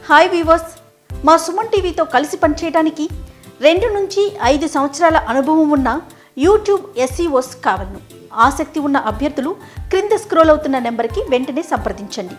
Hi weavers, మా సుమన్ టీవీతో కలిసి పనిచేయడానికి 2 నుంచి 5 సంవత్సరాల అనుభవం ఉన్న యూట్యూబ్ ఎస్ఈఓస్ కావాలను. ఆసక్తి ఉన్న అభ్యర్థులు క్రింద స్క్రోల్ అవుతున్న నెంబర్కి వెంటనే సంప్రదించండి.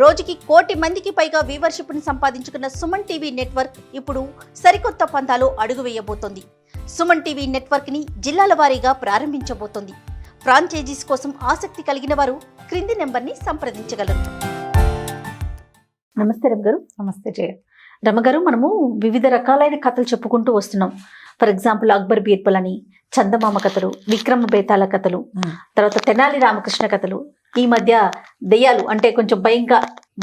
రోజుకి 1 కోటి మందికి పైగా వ్యూవర్షిప్ని సంపాదించుకున్న సుమన్ టీవీ నెట్వర్క్ ఇప్పుడు సరికొత్త పంథాలో అడుగు వేయబోతోంది. సుమన్ టీవీ నెట్వర్క్ని జిల్లాల వారీగా ప్రారంభించబోతోంది. ఫ్రాంచైజీస్ కోసం ఆసక్తి కలిగిన వారు క్రింది నెంబర్ని సంప్రదించగలరు. నమస్తే రమగారు. నమస్తే జయ. రమగారు, మనము వివిధ రకాలైన కథలు చెప్పుకుంటూ వస్తున్నాం. ఫర్ ఎగ్జాంపుల్ అక్బర్ బీర్బల్ అని, చందమామ కథలు, విక్రమ బేతాళ కథలు, తర్వాత తెనాలి రామకృష్ణ కథలు, ఈ మధ్య దెయ్యాలు అంటే కొంచెం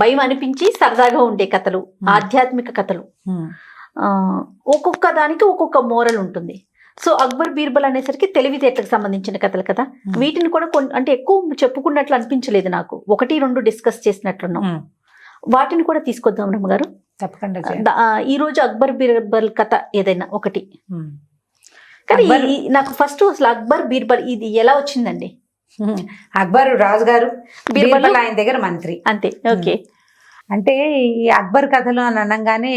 భయం అనిపించి సరదాగా ఉండే కథలు, ఆధ్యాత్మిక కథలు, ఒక్కొక్క దానికి ఒక్కొక్క మోరల్ ఉంటుంది. సో అక్బర్ బీర్బల్ అనేసరికి తెలివితేటలకు సంబంధించిన కథలు కదా. వీటిని కూడా అంటే ఎక్కువ చెప్పుకున్నట్లు అనిపించలేదు నాకు. 1-2 డిస్కస్ చేసినట్లున్నాం. వాటిని కూడా తీసుకొద్దాం రమ్మగారు. తప్పకుండా. ఈ రోజు అక్బర్ బీర్బల్ కథ ఏదైనా ఒకటి. కానీ నాకు ఫస్ట్ అసలు అక్బర్ బీర్బల్ ఇది ఎలా వచ్చిందండి? అక్బర్ రాజుగారు, బీర్బల్ ఆయన దగ్గర మంత్రి, అంతే. ఓకే. అంటే ఈ అక్బర్ కథలు అని అనగానే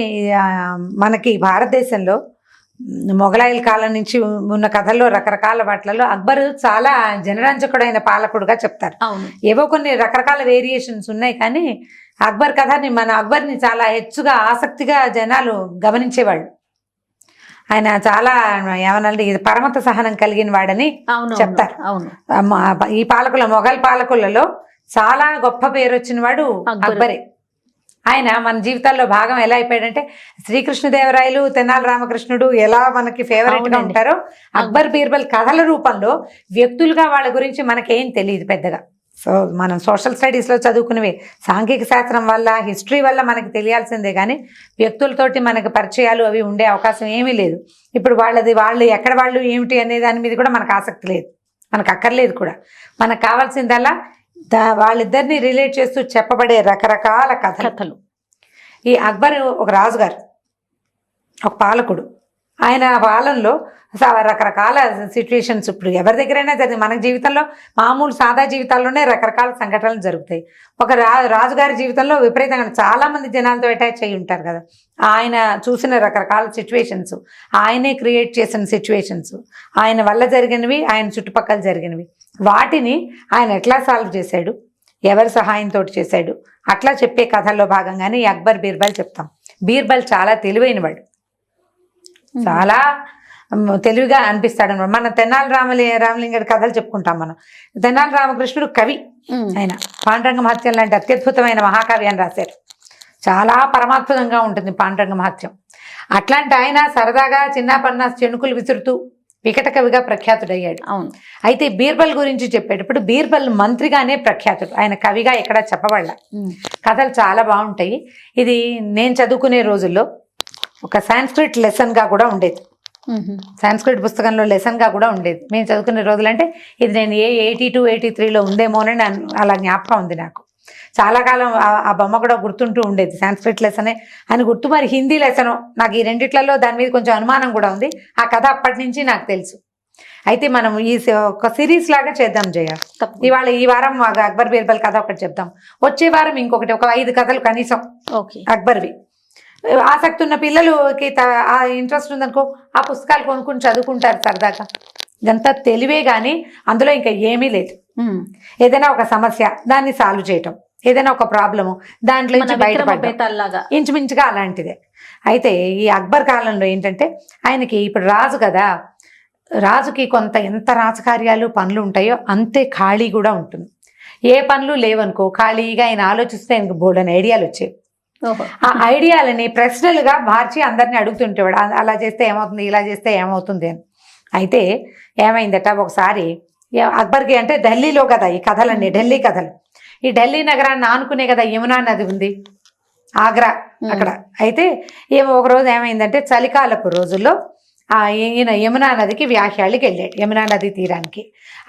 మనకి భారతదేశంలో మొఘలాయుల కాలం నుంచి ఉన్న కథల్లో రకరకాల వాటిలలో అక్బర్ చాలా జనరంజకుడైన పాలకుడుగా చెప్తారు. ఏవో కొన్ని రకరకాల వేరియేషన్స్ ఉన్నాయి, కానీ అక్బర్ కథని అక్బర్ని చాలా హెచ్చుగా ఆసక్తిగా జనాలు గమనించేవాళ్ళు. ఆయన చాలా ఏమనంటే పరమత సహనం కలిగిన వాడని చెప్తారు. ఈ మొఘల్ పాలకులలో చాలా గొప్ప పేరు వచ్చిన వాడు అక్బరే. ఆయన మన జీవితాల్లో భాగం ఎలా అయిపోయాడంటే, శ్రీకృష్ణదేవరాయలు, తెనాలి రామకృష్ణుడు ఎలా మనకి ఫేవరెట్ గా ఉంటారో, అక్బర్ బీర్బల్ కథల రూపంలో వ్యక్తులుగా వాళ్ళ గురించి మనకేం తెలియదు పెద్దగా. సో మనం సోషల్ స్టడీస్లో చదువుకునేవి సాంఘిక శాస్త్రం వల్ల, హిస్టరీ వల్ల మనకి తెలియాల్సిందే, కానీ వ్యక్తులతోటి మనకి పరిచయాలు అవి ఉండే అవకాశం ఏమీ లేదు. ఇప్పుడు వాళ్ళు ఎక్కడ వాళ్ళు ఏమిటి అనే దాని మీద కూడా మనకు ఆసక్తి లేదు, మనకు అక్కర్లేదు కూడా. మనకు కావాల్సిందల్లా వాళ్ళిద్దరిని రిలేట్ చేస్తూ చెప్పబడే రకరకాల కథలు. ఈ అక్బర్ ఒక రాజుగారు, ఒక పాలకుడు. ఆయన పాలనలో రకరకాల సిచ్యువేషన్స్ ఇప్పుడు ఎవరి దగ్గరైనా జరిగింది. మన జీవితంలో మామూలు సాదా జీవితాల్లోనే రకరకాల సంఘటనలు జరుగుతాయి. ఒక రాజుగారి జీవితంలో విపరీతంగా చాలా మంది జనాలతో అటాచ్ అయ్యి ఉంటారు కదా. ఆయన చూసిన రకరకాల సిచ్యువేషన్స్, ఆయనే క్రియేట్ చేసిన సిచ్యువేషన్స్, ఆయన వల్ల జరిగినవి, ఆయన చుట్టుపక్కల జరిగినవి, వాటిని ఆయన ఎట్లా సాల్వ్ చేశాడు, ఎవరి సహాయంతో చేశాడు, అట్లా చెప్పే కథల్లో భాగంగానే ఈ అక్బర్ బీర్బల్ చెప్తాం. బీర్బల్ చాలా తెలివైన వాడు, చాలా తెలివిగా అనిపిస్తాడు అనమాట. మన తెనాలి రామలింగడి కథలు చెప్పుకుంటాం మనం. తెనాలి రామకృష్ణుడు కవి. ఆయన పాండురంగ మహత్యం లాంటి అత్యద్భుతమైన మహాకావ్యాన్ని రాశారు. చాలా పరమాద్భుతంగా ఉంటుంది పాండురంగ మహత్యం. అట్లాంటి ఆయన సరదాగా చిన్నపన్న చెణుకులు విసురుతూ వికట కవిగా ప్రఖ్యాతుడయ్యాడు. అవును. అయితే బీర్బల్ గురించి చెప్పేటప్పుడు బీర్బల్ మంత్రిగానే ప్రఖ్యాతుడు, ఆయన కవిగా ఎక్కడా చెప్పబడల. కథలు చాలా బాగుంటాయి. ఇది నేను చదువుకునే రోజుల్లో ఒక సాంస్క్రిట్ లెసన్గా కూడా ఉండేది. సాంస్క్రిట్ పుస్తకంలో లెసన్గా కూడా ఉండేది మేము చదువుకునే రోజులు. అంటే ఇది నేను 82, 83లో ఉందేమోనని అలా జ్ఞాపకం ఉంది నాకు. చాలా కాలం ఆ బొమ్మ కూడా గుర్తుంటూ ఉండేది. సాంస్క్రిట్ లెసనే అని గుర్తు, మరి హిందీ లెసను నాకు ఈ రెండిట్లలో దాని మీద కొంచెం అనుమానం కూడా ఉంది. ఆ కథ అప్పటి నుంచి నాకు తెలుసు. అయితే మనం ఒక సిరీస్ లాగా చేద్దాం జయ. ఈ వారం అక్బర్ బీర్బల్ కథ ఒకటి చెప్దాం, వచ్చే వారం ఇంకొకటి, ఒక 5 కథలు కనీసం అక్బర్వి. ఆసక్తి ఉన్న పిల్లలకి ఇంట్రెస్ట్ ఉందనుకో, ఆ పుస్తకాలు కొనుక్కుని చదువుకుంటారు సరదాగా. ఇదంతా తెలివే కానీ అందులో ఇంకా ఏమీ లేదు. ఏదైనా ఒక సమస్య దాన్ని సాల్వ్ చేయటం, ఏదైనా ఒక ప్రాబ్లము దాంట్లో నుంచి బయటపడటం, ఇంచుమించుగా అలాంటిదే. అయితే ఈ అక్బర్ కాలంలో ఏంటంటే, ఆయనకి ఇప్పుడు రాజు కదా, రాజుకి ఎంత రాజకార్యాలు పనులు ఉంటాయో అంతే ఖాళీ కూడా ఉంటుంది. ఏ పనులు లేవనుకో, ఖాళీగా ఆయన ఆలోచిస్తే ఆయనకు బోల్డని ఐడియాలు వచ్చేవి. ఆ ఐడియాలని ప్రశ్నలుగా మార్చి అందరినీ అడుగుతుంటేవాడు. అలా చేస్తే ఏమవుతుంది, ఇలా చేస్తే ఏమవుతుంది అని. అయితే ఏమైందట ఒకసారి అక్బర్కి, అంటే ఢిల్లీలో కదా ఈ కథలన్నీ, ఢిల్లీ కథలు. ఈ ఢిల్లీ నగరాన్ని ఆనుకునే కదా యమునా నది ఉంది, ఆగ్రా అక్కడ. అయితే ఒకరోజు ఏమైందంటే, చలికాలపు రోజుల్లో ఈయన యమునా నదికి వ్యాఖ్యాళ్ళకి వెళ్ళాడు, యమునా నది తీరానికి.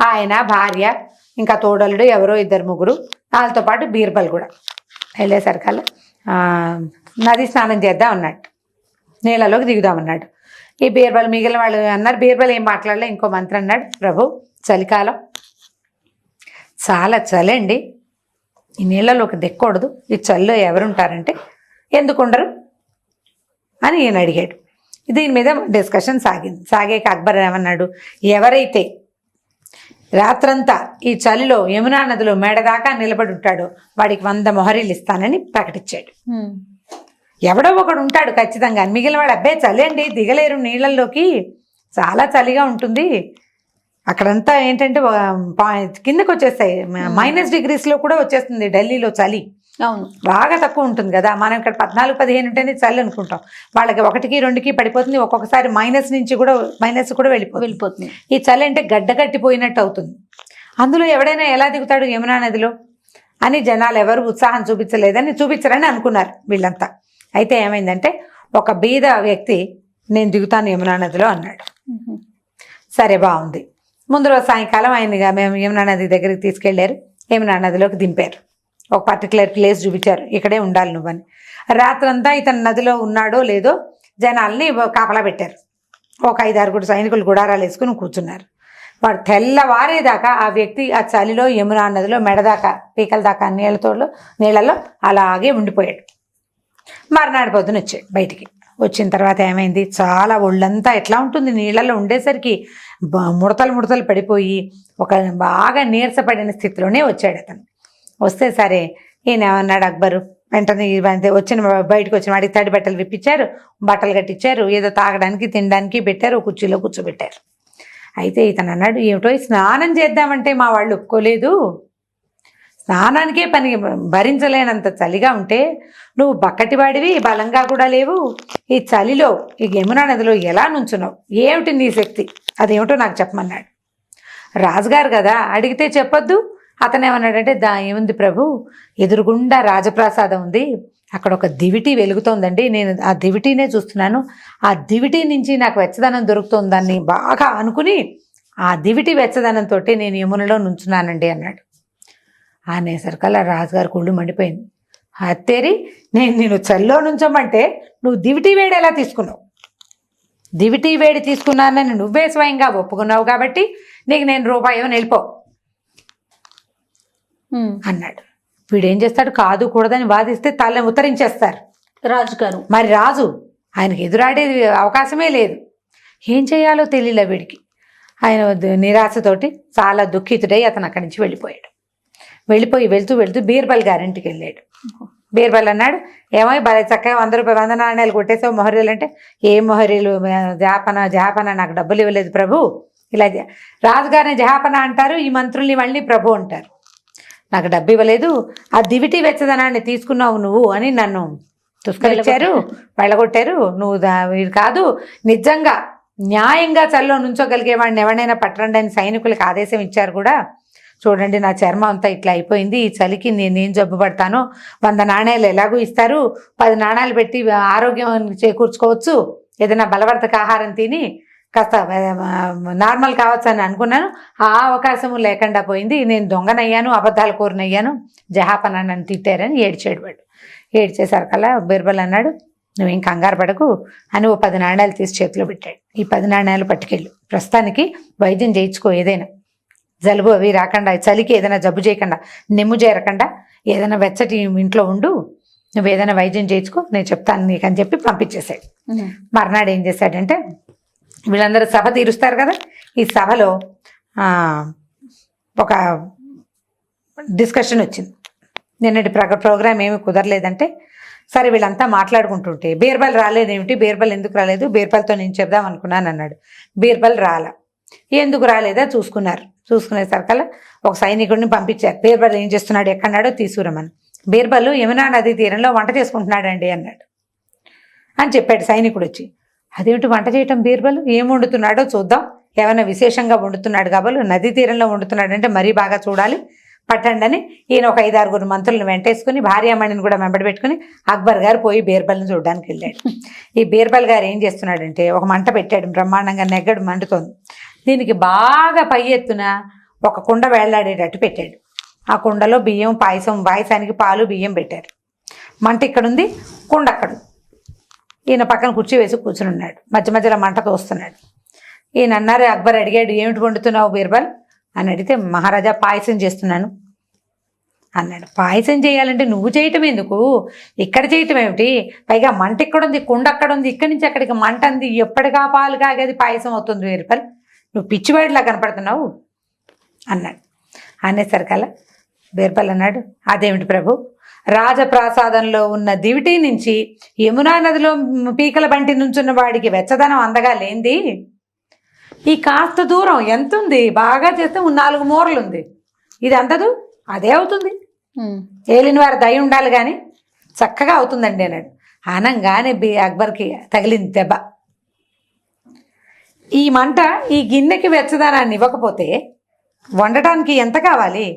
ఆయన భార్య, ఇంకా తోడలుడు ఎవరో 2-3, వాళ్ళతో పాటు బీర్బల్ కూడా వెళ్ళేసరికల్లా నది స్నానం చేద్దాం అన్నాడు, నీళ్ళలోకి దిగుదామన్నాడు. ఈ బీర్బల్ మిగిలిన వాళ్ళు అన్నారు, బీర్బల్ ఏం మాట్లాడలే. ఇంకో మంత్రి అన్నాడు, ప్రభు చలికాలం, చాలా చలండి, ఈ నీళ్ళలోకి దిక్కకూడదు, ఈ చలిలో ఎవరుంటారంటే ఎందుకు ఉండరు అని ఈయన అడిగాడు. దీని మీద డిస్కషన్ సాగాక అక్బర్ ఏమన్నాడు, ఎవరైతే రాత్రంతా ఈ చలిలో యమునా నదిలో మేడదాకా నిలబడి ఉంటాడో వాడికి 100 మొహరీలు ఇస్తానని ప్రకటించాడు. ఎవడో ఒకడు ఉంటాడు ఖచ్చితంగా, మిగిలిన వాడు అబ్బాయి చలి అండి దిగలేరు నీళ్ళల్లోకి, చాలా చలిగా ఉంటుంది, అక్కడంతా ఏంటంటే కిందకు వచ్చేస్తాయి, -డిగ్రీస్లో కూడా వచ్చేస్తుంది ఢిల్లీలో చలి. అవును, బాగా తక్కువ ఉంటుంది కదా, మనం ఇక్కడ 14-15 ఉంటేనే చలి అనుకుంటాం, వాళ్ళకి 1-2కి పడిపోతుంది, ఒక్కొక్కసారి మైనస్ కూడా వెళ్ళిపోతుంది. ఈ చలి అంటే గడ్డ కట్టిపోయినట్టు అవుతుంది. అందులో ఎవడైనా ఎలా దిగుతాడు యమునా నదిలో అని జనాలు ఎవరు ఉత్సాహం చూపించరని అనుకున్నారు వీళ్ళంతా. అయితే ఏమైందంటే ఒక బీద వ్యక్తి నేను దిగుతాను యమునా నదిలో అన్నాడు. సరే బాగుంది. ముందు రోజు సాయంకాలం ఆయనగా మేము యమునా నది దగ్గరికి తీసుకెళ్లారు, యమునా నదిలోకి దింపారు, ఒక పర్టికులర్ ప్లేస్ చూపించారు, ఇక్కడే ఉండాలి నువ్వని. రాత్రంతా ఇతను నదిలో ఉన్నాడో లేదో జనాల్ని కాపలా పెట్టారు. ఒక 5-6 సైనికులు గుడారాలు వేసుకుని కూర్చున్నారు. వాడు తెల్లవారేదాకా ఆ వ్యక్తి ఆ చలిలో యమునా నదిలో మెడదాకా పీకల దాకా నీళ్ళలో అలాగే ఉండిపోయాడు. మర్నాడు పొద్దున వచ్చాడు బయటికి. వచ్చిన తర్వాత ఏమైంది, చాలా ఒళ్ళంతా ఎట్లా ఉంటుంది నీళ్ళల్లో ఉండేసరికి ముడతలు పడిపోయి ఒక బాగా నీరసపడిన స్థితిలోనే వచ్చాడు అతను. వస్తే సరే ఈయన ఏమన్నాడు అక్బరు, వెంటనే బయటకు వచ్చిన వాడికి తడి బట్టలు విప్పించారు, బట్టలు కట్టించారు, ఏదో తాగడానికి తినడానికి పెట్టారు, కుర్చీలో కూర్చోబెట్టారు. అయితే ఇతను అన్నాడు, ఏమిటో స్నానం చేద్దామంటే మా వాళ్ళు ఒప్పుకోలేదు, స్నానానికే పని భరించలేనంత చలిగా ఉంటే నువ్వు బక్కటివాడివి, బలంగా కూడా లేవు, ఈ చలిలో ఈ యమునా నదిలో ఎలా నుంచున్నావు, ఏమిటి నీ శక్తి, అదేమిటో నాకు చెప్పమన్నాడు. రాజుగారు కదా అడిగితే చెప్పొద్దు. అతను ఏమన్నాడంటే ఏముంది ప్రభు, ఎదురుగుండా రాజప్రాసాదం ఉంది, అక్కడ ఒక దివిటి వెలుగుతోందండి, నేను ఆ దివిటీనే చూస్తున్నాను, ఆ దివిటి నుంచి నాకు వెచ్చదనం దొరుకుతోందని బాగా అనుకుని ఆ దివిటి వెచ్చదనంతో నేను యమునలో నుంచున్నానండి అన్నాడు. అనేసరికల్లా రాజుగారు కుళ్ళు మండిపోయింది. హత్తేరి, నేను చల్లో నుంచోమంటే నువ్వు దివిటి వేడి ఎలా తీసుకున్నావు, దివిటి వేడి తీసుకున్నానని నువ్వే స్వయంగా ఒప్పుకున్నావు కాబట్టి నీకు నేను రూపాయి వెళ్ళిపో అన్నాడు. వీడేం చేస్తాడు, కాదు కూడదని వాదిస్తే తల ఉత్తరించేస్తారు రాజుగారు. మరి రాజు ఆయనకి ఎదురాడేది అవకాశమే లేదు. ఏం చేయాలో తెలియలే వీడికి. ఆయన నిరాశతోటి చాలా దుఃఖితుడై అతను అక్కడి నుంచి వెళ్ళిపోయాడు. వెళ్తూ బీర్బల్ గారింటికి వెళ్ళాడు. బీర్బల్ అన్నాడు, ఏమో భలే చక్కగా 100 రూపాయలు 100 నాణ్యాలు కొట్టేసావు మొహరీలు అంటే, ఏం మొహరీలు, జహాపన నాకు డబ్బులు ఇవ్వలేదు ప్రభు. ఇలా రాజుగారిని జహాపన అంటారు, ఈ మంత్రుల్ని మళ్ళీ ప్రభు అంటారు, నాకు డబ్బు ఇవ్వలేదు, ఆ దివిటి వెచ్చదనాన్ని తీసుకున్నావు నువ్వు అని నన్ను తుస్కరించారు, వెళ్ళగొట్టారు, నువ్వు ఇది కాదు, నిజంగా న్యాయంగా చల్లో నుంచోగలిగేవాడిని ఎవరైనా పట్టండి అని సైనికులకు ఆదేశం ఇచ్చారు కూడా. చూడండి నా చర్మం అంతా ఇట్లా అయిపోయింది, ఈ చలికి నేనేం జబ్బు పడతానో, 100 నాణ్యాలు ఎలాగూ ఇస్తారు, 10 నాణ్యాలు పెట్టి ఆరోగ్యం చేకూర్చుకోవచ్చు, ఏదైనా బలవర్ధక ఆహారం తిని కాస్త నార్మల్ కావచ్చు అని అనుకున్నాను, ఆ అవకాశము లేకుండా పోయింది, నేను దొంగనయ్యాను, అబద్ధాలు కోరినయ్యాను, జహాపన నన్ను తిట్టారని ఏడ్చాడు వాడు. ఏడ్చేసరికల్లా బీర్బల్ అన్నాడు, నువ్వేం కంగారు పడకు అని ఓ 10 నాణ్యాలు తీసి చేతిలో పెట్టాడు. ఈ 10 నాణ్యాలు పట్టుకెళ్ళు, ప్రస్తుతానికి వైద్యం చేయించుకో, ఏదైనా జలుబు అవి రాకుండా, చలికి ఏదైనా జబ్బు చేయకుండా, నెమ్ము చేరకుండా ఏదైనా వెచ్చటి ఇంట్లో ఉండు, నువ్వు ఏదైనా వైద్యం చేయించుకో, నేను చెప్తాను నీకు అని చెప్పి పంపించేశాడు. మర్నాడు ఏం చేశాడంటే, వీళ్ళందరూ సభ తీరుస్తారు కదా, ఈ సభలో ఒక డిస్కషన్ వచ్చింది. నిన్నటి ప్రోగ్రామ్ ఏమీ కుదరలేదంటే, సరే వీళ్ళంతా మాట్లాడుకుంటుంటే, బీర్బల్ రాలేదేమిటి, బీర్బల్ ఎందుకు రాలేదు, బీర్బల్తో నేను చెప్దాం అనుకున్నాను అన్నాడు. బీర్బల్ రాలా. ఎందుకు రాలేదా చూసుకునేసరికల్లా ఒక సైనికుడిని పంపించారు. బీర్బల్ ఏం చేస్తున్నాడు, ఎక్కడున్నాడో తీసుకురమని. బీర్బల్ యమునా నదీ తీరంలో వంట చేసుకుంటున్నాడండి అన్నాడు అని చెప్పాడు సైనికుడు వచ్చి. అదేమిటి వంట చేయటం, బీర్బల్ ఏం వండుతున్నాడో చూద్దాం, ఏమైనా విశేషంగా వండుతున్నాడు కాబట్టి నదీ తీరంలో వండుతున్నాడంటే మరీ బాగా చూడాలి, పట్టండి అని ఈయన ఒక 5-6 మంత్రులను వెంటేసుకుని భార్యామణిని కూడా వెంబడి పెట్టుకుని అక్బర్ గారు పోయి బీర్బల్ని చూడడానికి వెళ్ళాడు. ఈ బీర్బల్ గారు ఏం చేస్తున్నాడంటే, ఒక మంట పెట్టాడు, బ్రహ్మాండంగా నెగ్గడు మండుతోంది. దీనికి బాగా పై ఎత్తున ఒక కుండ వేళ్లాడేటట్టు పెట్టాడు. ఆ కుండలో బియ్యం, పాయసానికి పాలు బియ్యం పెట్టారు. మంట ఇక్కడుంది, కుండ అక్కడ. ఈయన పక్కన కుర్చీ వేసి కూర్చుని ఉన్నాడు, మధ్యలో మంట తోస్తున్నాడు. ఈయన అన్నారు, అక్బర్ అడిగాడు, ఏమిటి వండుతున్నావు బీర్బల్ అని అడిగితే, మహారాజా పాయసం చేస్తున్నాను అన్నాడు. పాయసం చేయాలంటే నువ్వు చేయటం ఎందుకు, ఇక్కడ చేయటం ఏమిటి, పైగా మంట ఇక్కడ ఉంది, కుండ అక్కడ ఉంది, ఇక్కడి నుంచి అక్కడికి మంట అంది, ఎప్పటికా పాలు కాగేది పాయసం అవుతుంది 1000 రూపాయలు, నువ్వు పిచ్చివాడిలా కనపడుతున్నావు అన్నాడు. అనేసరికల్లా బీర్బల్ అన్నాడు, అదేమిటి ప్రభు, రాజప్రాసాదంలో ఉన్న దివిటి నుంచి యమునా నదిలో పీకల బంటి నుంచున్న వాడికి వెచ్చదనం అందగా లేంది, ఈ కాస్త దూరం ఎంత ఉంది, బాగా చేస్తే 4 మూరలు ఉంది, ఇది అందదు, అదే అవుతుంది, ఏలిన వారి దయ ఉండాలి కానీ చక్కగా అవుతుందండి అన్నాడు. అనంగానే అక్బర్కి తగిలింది దెబ్బ. ఈ మంట ఈ గిన్నెకి వెచ్చదనాన్ని ఇవ్వకపోతే వండటానికి ఎంత కావాలి,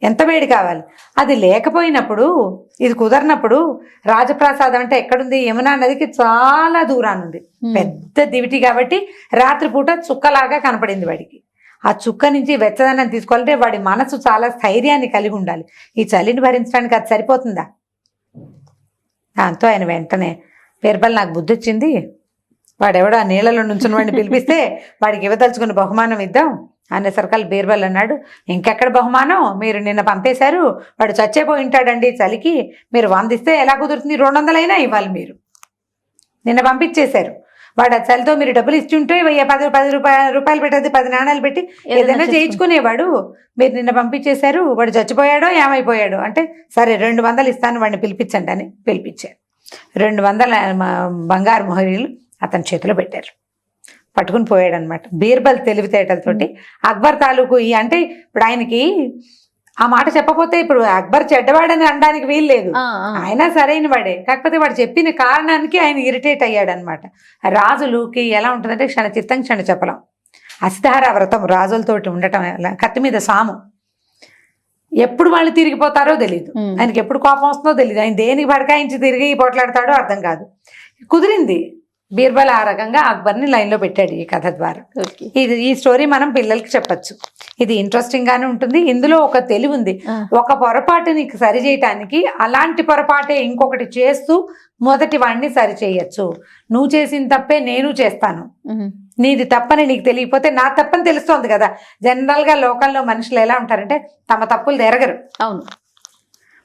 ఎంత వేడి కావాలి, అది లేకపోయినప్పుడు, ఇది కుదరినప్పుడు, రాజప్రాసాదం అంటే ఎక్కడుంది, యమునా నదికి చాలా దూరాన్ని ఉంది, పెద్ద దివిటి కాబట్టి రాత్రిపూట చుక్కలాగా కనపడింది వాడికి. ఆ చుక్క నుంచి వెచ్చదనం తీసుకోవాలంటే వాడి మనసు చాలా స్థైర్యాన్ని కలిగి ఉండాలి, ఈ చలిని భరించడానికి అది సరిపోతుందా. దాంతో ఆయన వెంటనే, బీర్బల్ నాకు బుద్ధి వచ్చింది, వాడెవడో ఆ నీళ్ళలో నుంచున్న వాడిని పిలిపిస్తే వాడికి ఇవ్వదలుచుకున్న బహుమానం ఇద్దాం అనేసరికల్ బీర్బల్ అన్నాడు, ఇంకెక్కడ బహుమానం, మీరు నిన్న పంపేశారు, వాడు చచ్చేపోయి ఉంటాడండి చలికి, మీరు 100 ఇస్తే ఎలా కుదురుతుంది, 200 అయినా ఇవ్వాలి, మీరు నిన్న పంపించేశారు, వాడు ఆ చలితో మీరు డబ్బులు ఇచ్చి ఉంటే 10 రూపాయలు పెట్టేది 10 నాణాలు పెట్టి ఏదైనా చేయించుకునేవాడు, మీరు నిన్న పంపించేశారు, వాడు చచ్చిపోయాడో ఏమైపోయాడో అంటే, సరే 200 ఇస్తాను, వాడిని పిలిపించండి అని పిలిపించారు. 200 బంగారు మొహరీలు అతని చేతిలో పెట్టారు, పట్టుకుని పోయాడు అనమాట. బీర్బల్ తెలివితేటలతోటి అక్బర్ తాలూకు అంటే ఇప్పుడు ఆయనకి ఆ మాట చెప్పకపోతే ఇప్పుడు అక్బర్ చెడ్డవాడని అనడానికి వీలు లేదు, ఆయన సరైన వాడే, కాకపోతే వాడు చెప్పిన కారణానికి ఆయన ఇరిటేట్ అయ్యాడు అనమాట. రాజులకి ఎలా ఉంటుందంటే క్షణచిత్తం క్షణ చెప్పలం, అసిధార వ్రతం రాజులతోటి ఉండటం, కత్తి మీద సాము, ఎప్పుడు వాళ్ళు తిరిగిపోతారో తెలియదు, ఆయనకి ఎప్పుడు కోపం వస్తుందో తెలియదు, ఆయన దేనికి భడకాయించి తిరిగి పోట్లాడతాడో అర్థం కాదు. కుదిరింది, బీర్బల్ ఆ రకంగా అక్బర్ని లైన్లో పెట్టాడు ఈ కథ ద్వారా. ఈ స్టోరీ మనం పిల్లలకి చెప్పచ్చు, ఇది ఇంట్రెస్టింగ్ గానే ఉంటుంది, ఇందులో ఒక తెలివి ఉంది. ఒక పొరపాటుని సరి చేయటానికి అలాంటి పొరపాటే ఇంకొకటి చేస్తూ మొదటి వాడిని సరి చేయొచ్చు. నువ్వు చేసిన తప్పే నేను చేస్తాను, నీది తప్పని నీకు తెలియకపోతే నా తప్పని తెలుస్తోంది కదా. జనరల్ గా లోకల్లో మనుషులు ఎలా ఉంటారంటే తమ తప్పులు ఎరగరు. అవును,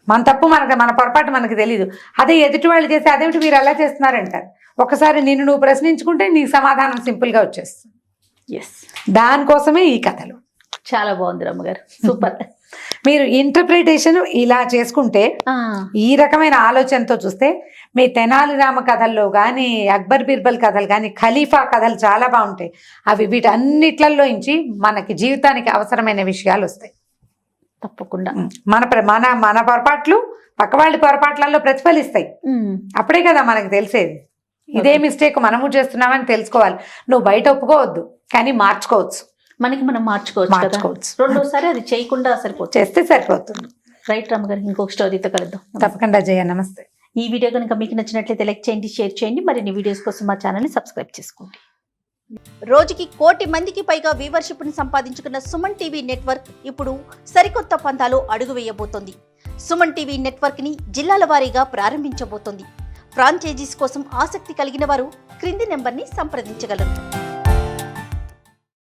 మన తప్పు మన పొరపాటు మనకు తెలీదు, అదే ఎదుటి వాళ్ళు చేస్తే అదేమిటి మీరు ఎలా చేస్తున్నారంటారు. ఒకసారి నిన్ను నువ్వు ప్రశ్నించుకుంటే నీకు సమాధానం సింపుల్గా వచ్చేస్తుంది. దానికోసమే ఈ కథలు. చాలా బాగుంది రమ్మగారు, సూపర్. మీరు ఇంటర్ప్రిటేషన్ ఇలా చేసుకుంటే, ఈ రకమైన ఆలోచనతో చూస్తే మీ తెనాలి రామ కథల్లో కానీ, అక్బర్ బీర్బల్ కథలు కానీ, ఖలీఫా కథలు చాలా బాగుంటాయి. అవి వీటన్నిట్లలో నుంచి మనకి జీవితానికి అవసరమైన విషయాలు వస్తాయి. తప్పకుండా మన పొరపాట్లు పక్క వాళ్ళ పొరపాట్లలో ప్రతిఫలిస్తాయి, అప్పుడే కదా మనకు తెలిసేది. ఇదే మిస్టేక్ మనము చేస్తున్నామని తెలుసుకోవాలి. నువ్వు బయట ఒప్పుకోవద్దు, కానీ మార్చుకోవచ్చు, మనకి మనం మార్చుకోవచ్చు. రెండోసారి అది చేయకుండా చేస్తే సరిపోతుంది. రైట్ రమ్మగారు, ఇంకొక స్టోరీతో కలుద్దాం. తప్పకుండా జయ, నమస్తే. ఈ వీడియో కనుక మీకు నచ్చినట్లయితే లైక్ చేయండి, షేర్ చేయండి, మరిన్ని వీడియోస్ కోసం మా ఛానల్ని సబ్స్క్రైబ్ చేసుకోండి. రోజుకి 1 కోటి మందికి పైగా వ్యూవర్షిప్ను సంపాదించుకున్న సుమన్ టీవీ నెట్వర్క్ ఇప్పుడు సరికొత్త పంతాలో అడుగు వేయబోతోంది. సుమన్ టీవీ నెట్వర్క్ని జిల్లాల వారీగా ప్రారంభించబోతోంది. ఫ్రాంచైజీస్ కోసం ఆసక్తి కలిగిన వారు క్రింది నెంబర్ని సంప్రదించగలరు.